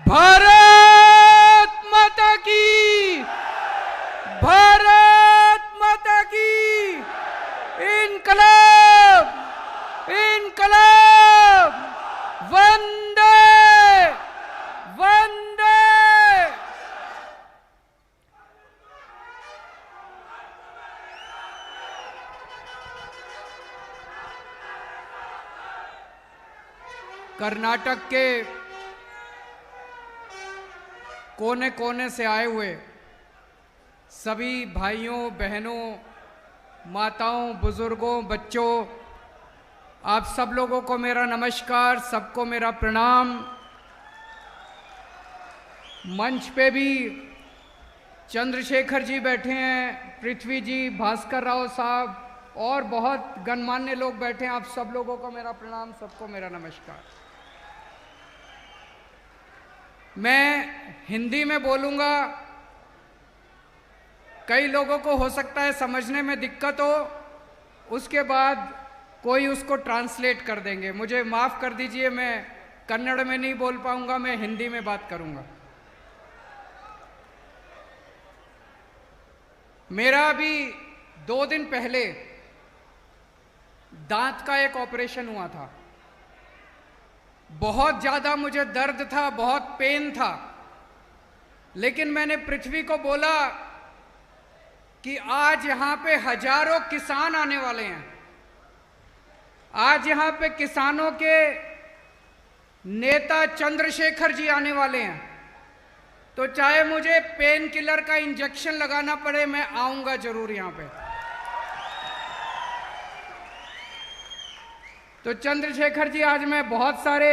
भारत माता की, भारत माता की, इनकलाब, इनकलाब, वंदे वंदे। कर्नाटक के कोने कोने से आए हुए सभी भाइयों बहनों, माताओं, बुजुर्गों, बच्चों, आप सब लोगों को मेरा नमस्कार, सबको मेरा प्रणाम। मंच पे भी चंद्रशेखर जी बैठे हैं, पृथ्वी जी, भास्कर राव साहब और बहुत गणमान्य लोग बैठे हैं। आप सब लोगों को मेरा प्रणाम, सबको मेरा नमस्कार। मैं हिंदी में बोलूँगा, कई लोगों को हो सकता है समझने में दिक्कत हो, उसके बाद कोई उसको ट्रांसलेट कर देंगे। मुझे माफ़ कर दीजिए, मैं कन्नड़ में नहीं बोल पाऊँगा, मैं हिंदी में बात करूँगा। मेरा अभी 2 दिन पहले दांत का एक ऑपरेशन हुआ था। बहुत ज़्यादा मुझे दर्द था, बहुत पेन था, लेकिन मैंने पृथ्वी को बोला कि आज यहाँ पे हजारों किसान आने वाले हैं, आज यहाँ पे किसानों के नेता चंद्रशेखर जी आने वाले हैं, तो चाहे मुझे पेन किलर का इंजेक्शन लगाना पड़े, मैं आऊँगा जरूर यहाँ पे। तो चंद्रशेखर जी, आज मैं बहुत सारे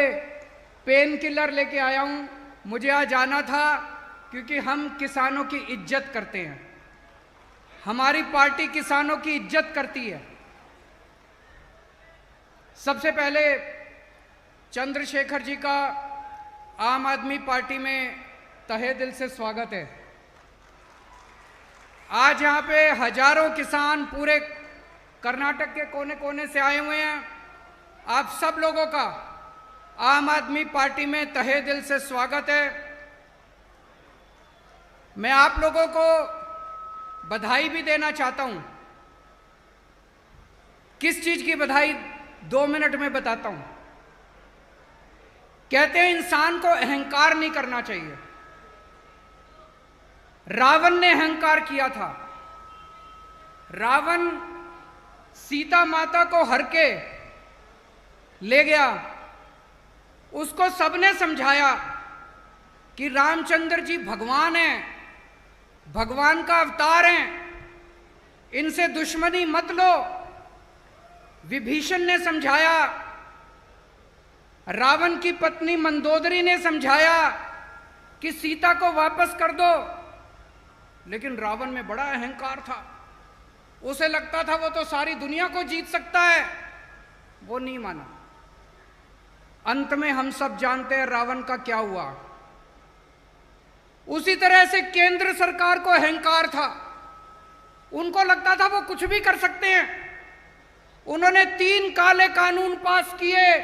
पेन किलर लेके आया हूँ। मुझे आज आना था क्योंकि हम किसानों की इज्जत करते हैं, हमारी पार्टी किसानों की इज्जत करती है। सबसे पहले चंद्रशेखर जी का आम आदमी पार्टी में तहे दिल से स्वागत है। आज यहाँ पे हजारों किसान पूरे कर्नाटक के कोने कोने से आए हुए हैं। आप सब लोगों का आम आदमी पार्टी में तहे दिल से स्वागत है। मैं आप लोगों को बधाई भी देना चाहता हूं। किस चीज की बधाई, 2 मिनट में बताता हूं। कहते हैं इंसान को अहंकार नहीं करना चाहिए। रावण ने अहंकार किया था। रावण सीता माता को हर के ले गया, उसको सबने समझाया कि रामचंद्र जी भगवान हैं, भगवान का अवतार हैं, इनसे दुश्मनी मत लो। विभीषण ने समझाया, रावण की पत्नी मंदोदरी ने समझाया कि सीता को वापस कर दो, लेकिन रावण में बड़ा अहंकार था। उसे लगता था वो तो सारी दुनिया को जीत सकता है, वो नहीं माना। अंत में हम सब जानते हैं रावण का क्या हुआ। उसी तरह से केंद्र सरकार को अहंकार था, उनको लगता था वो कुछ भी कर सकते हैं। उन्होंने 3 काले कानून पास किए,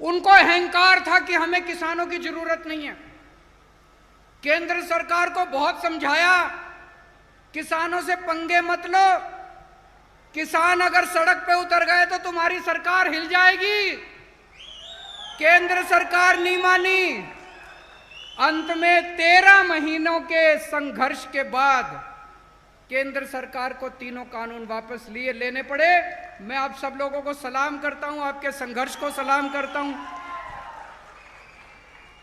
उनको अहंकार था कि हमें किसानों की जरूरत नहीं है। केंद्र सरकार को बहुत समझाया, किसानों से पंगे मत लो, किसान अगर सड़क पे उतर गए तो तुम्हारी सरकार हिल जाएगी। केंद्र सरकार नहीं मानी। अंत में 13 महीनों के संघर्ष के बाद केंद्र सरकार को 3 कानून वापस लेने पड़े। मैं आप सब लोगों को सलाम करता हूं, आपके संघर्ष को सलाम करता हूं।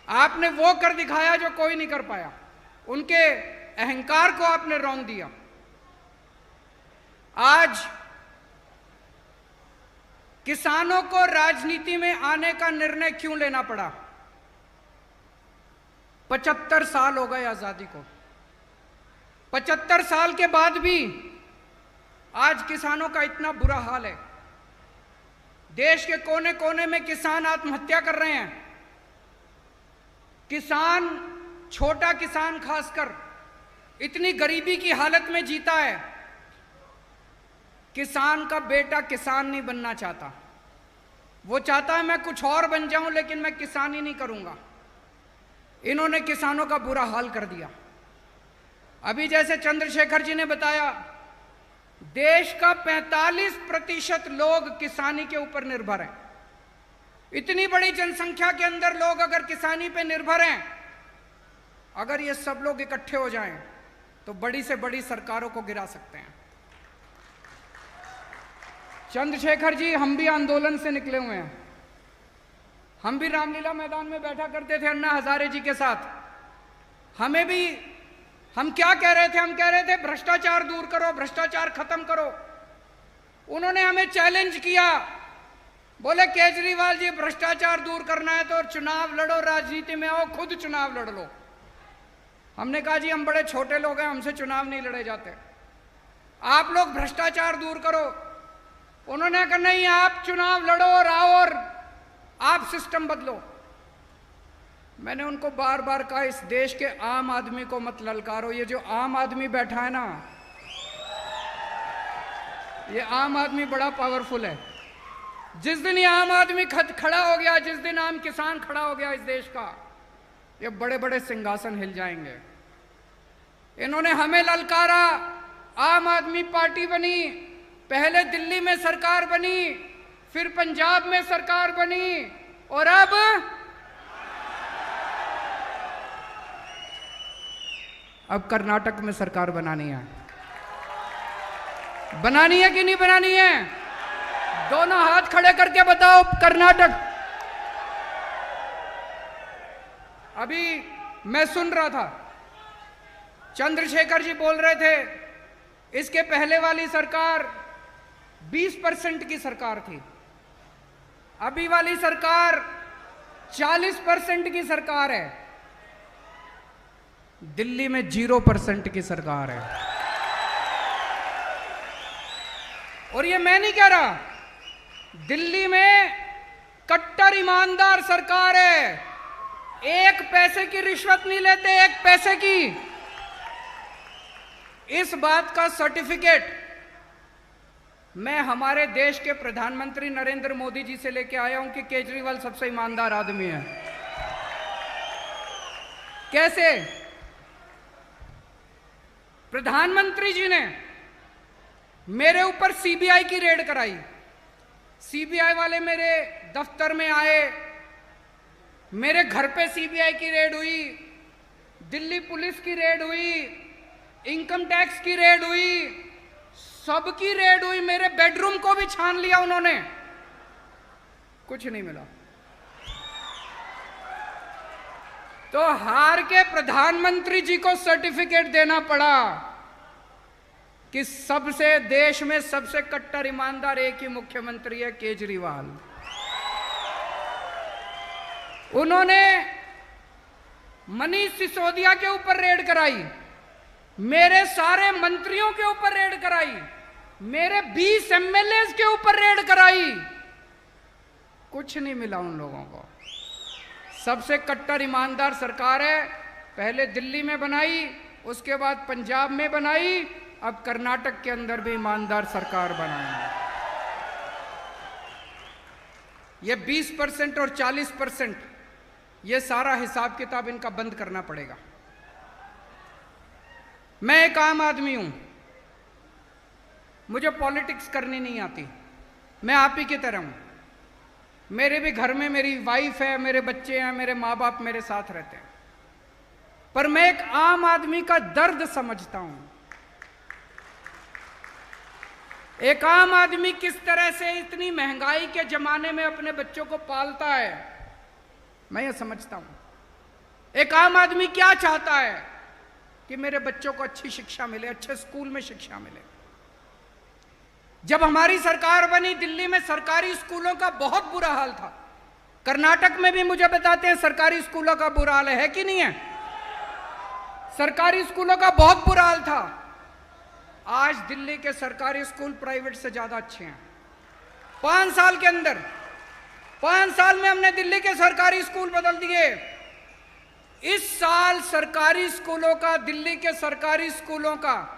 आपने वो कर दिखाया जो कोई नहीं कर पाया, उनके अहंकार को आपने रौंद दिया। आज किसानों को राजनीति में आने का निर्णय क्यों लेना पड़ा? 75 साल हो गए आजादी को। 75 साल के बाद भी आज किसानों का इतना बुरा हाल है। देश के कोने कोने में किसान आत्महत्या कर रहे हैं। किसान, छोटा किसान खासकर, इतनी गरीबी की हालत में जीता है। किसान का बेटा किसान नहीं बनना चाहता, वो चाहता है मैं कुछ और बन जाऊं, लेकिन मैं किसानी नहीं करूंगा। इन्होंने किसानों का बुरा हाल कर दिया। अभी जैसे चंद्रशेखर जी ने बताया, देश का 45% लोग किसानी के ऊपर निर्भर हैं। इतनी बड़ी जनसंख्या के अंदर लोग अगर किसानी पे निर्भर हैं, अगर ये सब लोग इकट्ठे हो जाएं तो बड़ी से बड़ी सरकारों को गिरा सकते हैं। चंद्रशेखर जी, हम भी आंदोलन से निकले हुए हैं। हम भी रामलीला मैदान में बैठा करते थे अन्ना हजारे जी के साथ। हमें भी, हम क्या कह रहे थे? हम कह रहे थे भ्रष्टाचार दूर करो, भ्रष्टाचार खत्म करो। उन्होंने हमें चैलेंज किया, बोले केजरीवाल जी भ्रष्टाचार दूर करना है तो चुनाव लड़ो, राजनीति में आओ, खुद चुनाव लड़ लो। हमने कहा जी हम बड़े छोटे लोग हैं, हमसे चुनाव नहीं लड़े जाते, आप लोग भ्रष्टाचार दूर करो। उन्होंने कहा नहीं, आप चुनाव लड़ो और आओ और आप सिस्टम बदलो। मैंने उनको बार बार कहा, इस देश के आम आदमी को मत ललकारो। ये जो आम आदमी बैठा है ना, ये आम आदमी बड़ा पावरफुल है। जिस दिन ये आम आदमी खड़ा हो गया, जिस दिन आम किसान खड़ा हो गया इस देश का, ये बड़े बड़े सिंहासन हिल जाएंगे। इन्होंने हमें ललकारा, आम आदमी पार्टी बनी, पहले दिल्ली में सरकार बनी, फिर पंजाब में सरकार बनी, और अब कर्नाटक में सरकार बनानी है। बनानी है कि नहीं बनानी है? दोनों हाथ खड़े करके बताओ, कर्नाटक। अभी मैं सुन रहा था, चंद्रशेखर जी बोल रहे थे इसके पहले वाली सरकार 20% की सरकार थी, अभी वाली सरकार 40% की सरकार है। दिल्ली में 0% की सरकार है। और ये मैं नहीं कह रहा, दिल्ली में कट्टर ईमानदार सरकार है, एक पैसे की रिश्वत नहीं लेते, एक पैसे की। इस बात का सर्टिफिकेट मैं हमारे देश के प्रधानमंत्री नरेंद्र मोदी जी से लेके आया हूं कि केजरीवाल सबसे ईमानदार आदमी है। कैसे? प्रधानमंत्री जी ने मेरे ऊपर सीबीआई की रेड कराई। सीबीआई वाले मेरे दफ्तर में आए, मेरे घर पे सीबीआई की रेड हुई, दिल्ली पुलिस की रेड हुई, इनकम टैक्स की रेड हुई, सबकी रेड हुई। मेरे बेडरूम को भी छान लिया उन्होंने, कुछ नहीं मिला। तो हार के प्रधानमंत्री जी को सर्टिफिकेट देना पड़ा कि सबसे, देश में सबसे कट्टर ईमानदार एक ही मुख्यमंत्री है, केजरीवाल। उन्होंने मनीष सिसोदिया के ऊपर रेड कराई, मेरे सारे मंत्रियों के ऊपर रेड कराई, मेरे 20 एमएलए के ऊपर रेड कराई, कुछ नहीं मिला उन लोगों को। सबसे कट्टर ईमानदार सरकार है, पहले दिल्ली में बनाई, उसके बाद पंजाब में बनाई, अब कर्नाटक के अंदर भी ईमानदार सरकार बनाई। ये 20% और 40%, ये सारा हिसाब किताब इनका बंद करना पड़ेगा। मैं एक आम आदमी हूं, मुझे पॉलिटिक्स करनी नहीं आती, मैं आप ही की तरह हूं। मेरे भी घर में मेरी वाइफ है, मेरे बच्चे हैं, मेरे माँ बाप मेरे साथ रहते हैं, पर मैं एक आम आदमी का दर्द समझता हूं। एक आम आदमी किस तरह से इतनी महंगाई के जमाने में अपने बच्चों को पालता है, मैं ये समझता हूं। एक आम आदमी क्या चाहता है कि मेरे बच्चों को अच्छी शिक्षा मिले, अच्छे स्कूल में शिक्षा मिले। जब हमारी सरकार बनी, दिल्ली में सरकारी स्कूलों का बहुत बुरा हाल था। कर्नाटक में भी मुझे बताते हैं सरकारी स्कूलों का बुरा हाल है कि नहीं है? सरकारी स्कूलों का बहुत बुरा हाल था। आज दिल्ली के सरकारी स्कूल प्राइवेट से ज्यादा अच्छे हैं। 5 साल के अंदर, 5 साल में हमने दिल्ली के सरकारी स्कूल बदल दिए। इस साल सरकारी स्कूलों का, दिल्ली के सरकारी स्कूलों का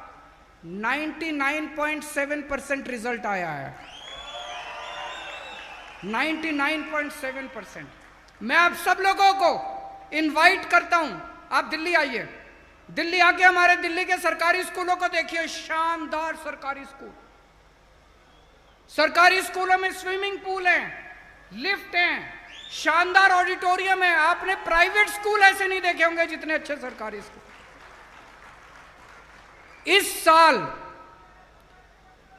99.7% रिजल्ट आया है। 99.7%। मैं आप सब लोगों को इनवाइट करता हूं, आप दिल्ली आइए, दिल्ली आके हमारे दिल्ली के सरकारी स्कूलों को देखिए, शानदार सरकारी स्कूल। सरकारी स्कूलों में स्विमिंग पूल हैं, लिफ्ट हैं, शानदार ऑडिटोरियम है। आपने प्राइवेट स्कूल ऐसे नहीं देखे होंगे जितने अच्छे सरकारी स्कूल। इस साल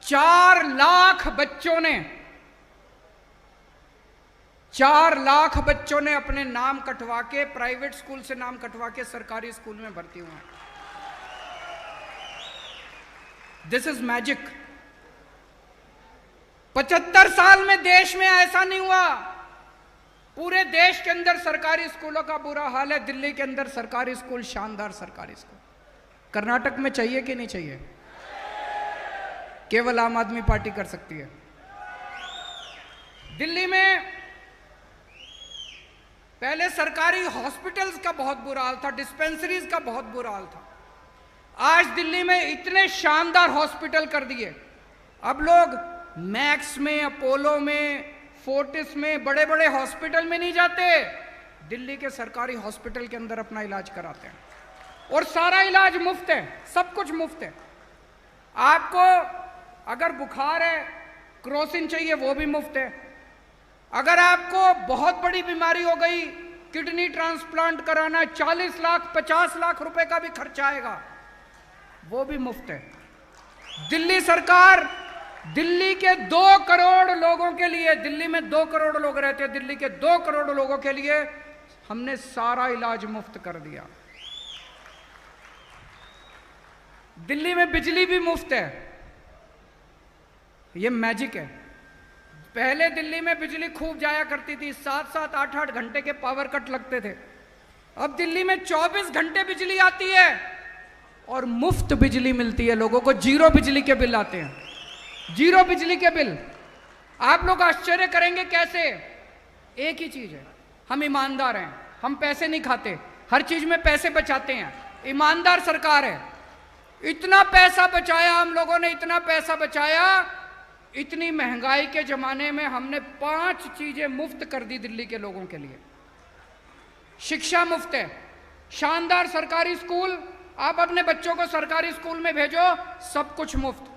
4 लाख बच्चों ने 4 लाख बच्चों ने अपने नाम कटवा के, प्राइवेट स्कूल से नाम कटवा के सरकारी स्कूल में भर्ती हुए हैं। This is magic. 75 साल में देश में ऐसा नहीं हुआ। पूरे देश के अंदर सरकारी स्कूलों का बुरा हाल है, दिल्ली के अंदर सरकारी स्कूल, शानदार सरकारी स्कूल। कर्नाटक में चाहिए कि नहीं चाहिए? केवल आम आदमी पार्टी कर सकती है। दिल्ली में पहले सरकारी हॉस्पिटल्स का बहुत बुरा हाल था, डिस्पेंसरीज का बहुत बुरा हाल था। आज दिल्ली में इतने शानदार हॉस्पिटल कर दिए, अब लोग मैक्स में, अपोलो में, फोर्टिस में, बड़े बड़े हॉस्पिटल में नहीं जाते, दिल्ली के सरकारी हॉस्पिटल के अंदर अपना इलाज कराते हैं। और सारा इलाज मुफ्त है, सब कुछ मुफ्त है। आपको अगर बुखार है, क्रोसिन चाहिए, वो भी मुफ्त है। अगर आपको बहुत बड़ी बीमारी हो गई, किडनी ट्रांसप्लांट कराना, 40 लाख 50 लाख रुपए का भी खर्चा आएगा, वो भी मुफ्त है। दिल्ली सरकार दिल्ली के 2 करोड़ लोगों के लिए, दिल्ली में 2 करोड़ लोग रहते हैं, दिल्ली के 2 करोड़ लोगों के लिए हमने सारा इलाज मुफ्त कर दिया। दिल्ली में बिजली भी मुफ्त है, ये मैजिक है। पहले दिल्ली में बिजली खूब जाया करती थी, 7-7, 8-8 घंटे के पावर कट लगते थे। अब दिल्ली में 24 घंटे बिजली आती है और मुफ्त बिजली मिलती है लोगों को, 0 बिजली के बिल आते हैं, 0 बिजली के बिल। आप लोग आश्चर्य करेंगे कैसे? एक ही चीज है, हम ईमानदार हैं, हम पैसे नहीं खाते, हर चीज में पैसे बचाते हैं, ईमानदार सरकार है। इतना पैसा बचाया हम लोगों ने, इतना पैसा बचाया, इतनी महंगाई के जमाने में हमने 5 चीजें मुफ्त कर दी दिल्ली के लोगों के लिए। शिक्षा मुफ्त है, शानदार सरकारी स्कूल, आप अपने बच्चों को सरकारी स्कूल में भेजो, सब कुछ मुफ्त।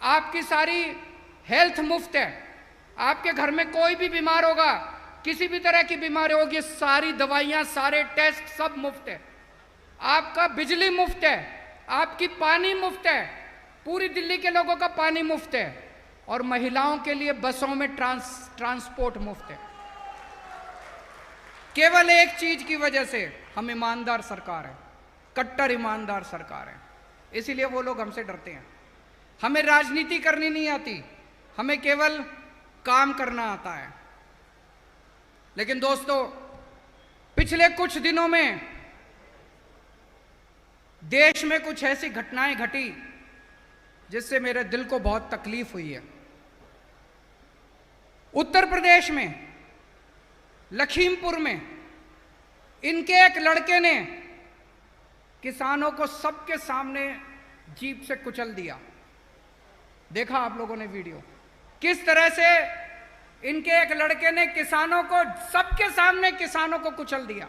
आपकी सारी हेल्थ मुफ्त है, आपके घर में कोई भी बीमार होगा, किसी भी तरह की बीमारी होगी, सारी दवाइयां, सारे टेस्ट सब मुफ्त है। आपका बिजली मुफ्त है, आपकी पानी मुफ्त है, पूरी दिल्ली के लोगों का पानी मुफ्त है, और महिलाओं के लिए बसों में ट्रांसपोर्ट मुफ्त है। केवल एक चीज की वजह से, हम ईमानदार सरकार है, कट्टर ईमानदार सरकार है, इसीलिए वो लोग हमसे डरते हैं। हमें राजनीति करनी नहीं आती, हमें केवल काम करना आता है। लेकिन दोस्तों, पिछले कुछ दिनों में देश में कुछ ऐसी घटनाएं घटी जिससे मेरे दिल को बहुत तकलीफ हुई है। उत्तर प्रदेश में लखीमपुर में इनके एक लड़के ने किसानों को सबके सामने जीप से कुचल दिया। देखा आप लोगों ने वीडियो, किस तरह से इनके एक लड़के ने किसानों को, सबके सामने किसानों को कुचल दिया।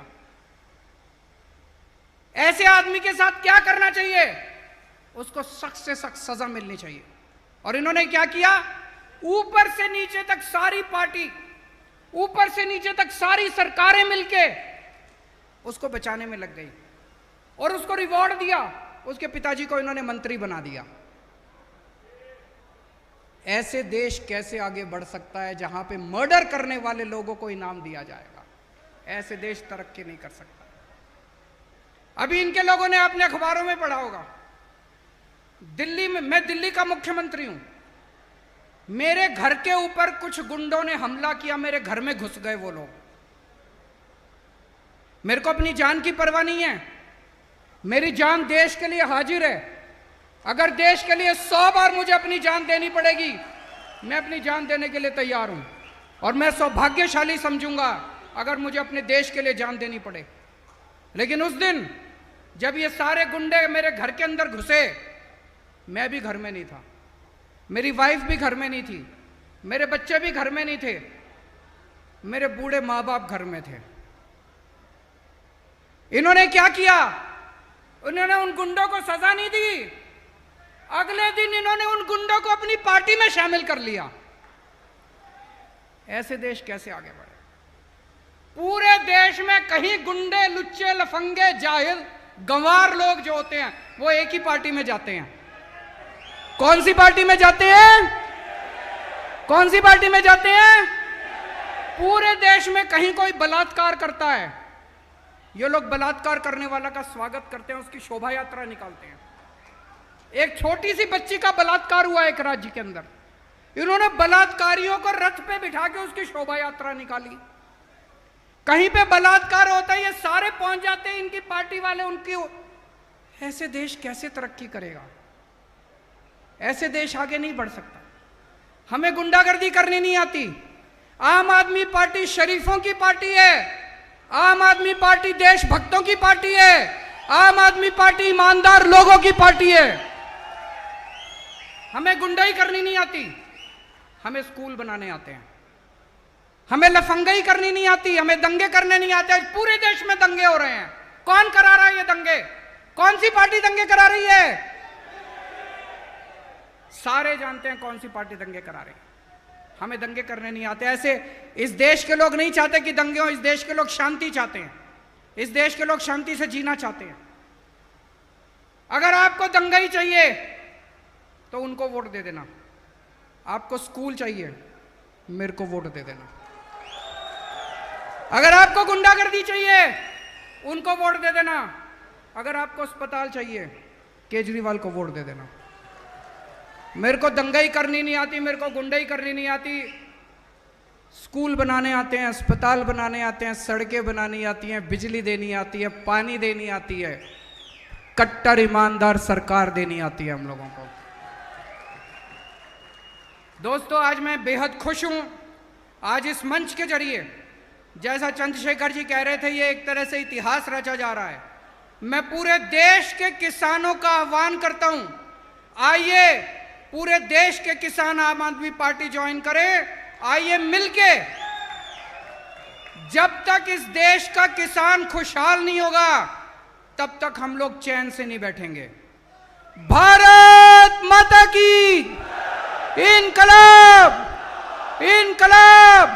ऐसे आदमी के साथ क्या करना चाहिए? उसको सख्त से सख्त सजा मिलनी चाहिए। और इन्होंने क्या किया? ऊपर से नीचे तक सारी पार्टी, ऊपर से नीचे तक सारी सरकारें मिलके उसको बचाने में लग गई और उसको रिवॉर्ड दिया। उसके पिताजी को इन्होंने मंत्री बना दिया। ऐसे देश कैसे आगे बढ़ सकता है जहां पे मर्डर करने वाले लोगों को इनाम दिया जाएगा? ऐसे देश तरक्की नहीं कर सकता। अभी इनके लोगों ने अपने अखबारों में पढ़ा होगा, दिल्ली में, मैं दिल्ली का मुख्यमंत्री हूं, मेरे घर के ऊपर कुछ गुंडों ने हमला किया, मेरे घर में घुस गए वो लोग। मेरे को अपनी जान की परवाह नहीं है, मेरी जान देश के लिए हाजिर है। अगर देश के लिए 100 बार मुझे अपनी जान देनी पड़ेगी, मैं अपनी जान देने के लिए तैयार हूं। और मैं सौभाग्यशाली समझूंगा अगर मुझे अपने देश के लिए जान देनी पड़े। लेकिन उस दिन जब ये सारे गुंडे मेरे घर के अंदर घुसे, मैं भी घर में नहीं था, मेरी वाइफ भी घर में नहीं थी, मेरे बच्चे भी घर में नहीं थे, मेरे बूढ़े माँ बाप घर में थे। इन्होंने क्या किया? उन्होंने उन गुंडों को सजा नहीं दी, अगले दिन इन्होंने उन गुंडों को अपनी पार्टी में शामिल कर लिया। ऐसे देश कैसे आगे बढ़े? पूरे देश में कहीं गुंडे, लुच्चे, लफंगे, जाहिल, गंवार लोग जो होते हैं वो एक ही पार्टी में जाते हैं। कौन सी पार्टी में जाते हैं? कौन सी पार्टी में जाते हैं? पूरे देश में कहीं कोई बलात्कार करता है, ये लोग बलात्कार करने वाला का स्वागत करते हैं, उसकी शोभा यात्रा निकालते हैं। एक छोटी सी बच्ची का बलात्कार हुआ एक राज्य के अंदर, इन्होंने बलात्कारियों को रथ पे बिठा के उसकी शोभा यात्रा निकाली। कहीं पे बलात्कार होता है, ये सारे पहुंच जाते हैं इनकी पार्टी वाले उनकी। ऐसे देश कैसे तरक्की करेगा? ऐसे देश आगे नहीं बढ़ सकता। हमें गुंडागर्दी करनी नहीं आती। आम आदमी पार्टी शरीफों की पार्टी है, आम आदमी पार्टी देशभक्तों की पार्टी है, आम आदमी पार्टी ईमानदार लोगों की पार्टी है। हमें गुंडाई करनी नहीं आती, हमें स्कूल बनाने आते हैं। हमें लफंगाई करनी नहीं आती, हमें दंगे करने नहीं आते। आज पूरे देश में दंगे हो रहे हैं। कौन करा रहा है ये दंगे? कौन सी पार्टी दंगे करा रही है? सारे जानते हैं कौन सी पार्टी दंगे करा रही है। हमें दंगे करने नहीं आते। ऐसे इस देश के लोग नहीं चाहते कि दंगे हो, इस देश के लोग शांति चाहते हैं, इस देश के लोग शांति से जीना चाहते हैं। अगर आपको दंगाई चाहिए तो उनको वोट दे देना, आपको स्कूल चाहिए मेरे को वोट दे देना, अगर आपको गुंडागर्दी चाहिए उनको वोट दे देना, अगर आपको अस्पताल चाहिए केजरीवाल को वोट दे देना। मेरे को दंगाई करनी नहीं आती, मेरे को गुंडाई करनी नहीं आती। स्कूल बनाने आते हैं, अस्पताल बनाने आते हैं, सड़कें बनानी आती हैं, बिजली देनी आती है, पानी देनी आती है, कट्टर ईमानदार सरकार देनी आती है हम लोगों को। दोस्तों, आज मैं बेहद खुश हूं। आज इस मंच के जरिए, जैसा चंद्रशेखर जी कह रहे थे, ये एक तरह से इतिहास रचा जा रहा है। मैं पूरे देश के किसानों का आह्वान करता हूं, आइए पूरे देश के किसान आम आदमी पार्टी ज्वाइन करें। आइए मिलके, जब तक इस देश का किसान खुशहाल नहीं होगा तब तक हम लोग चैन से नहीं बैठेंगे। भारत माता की इनकलाब, इनकलाब।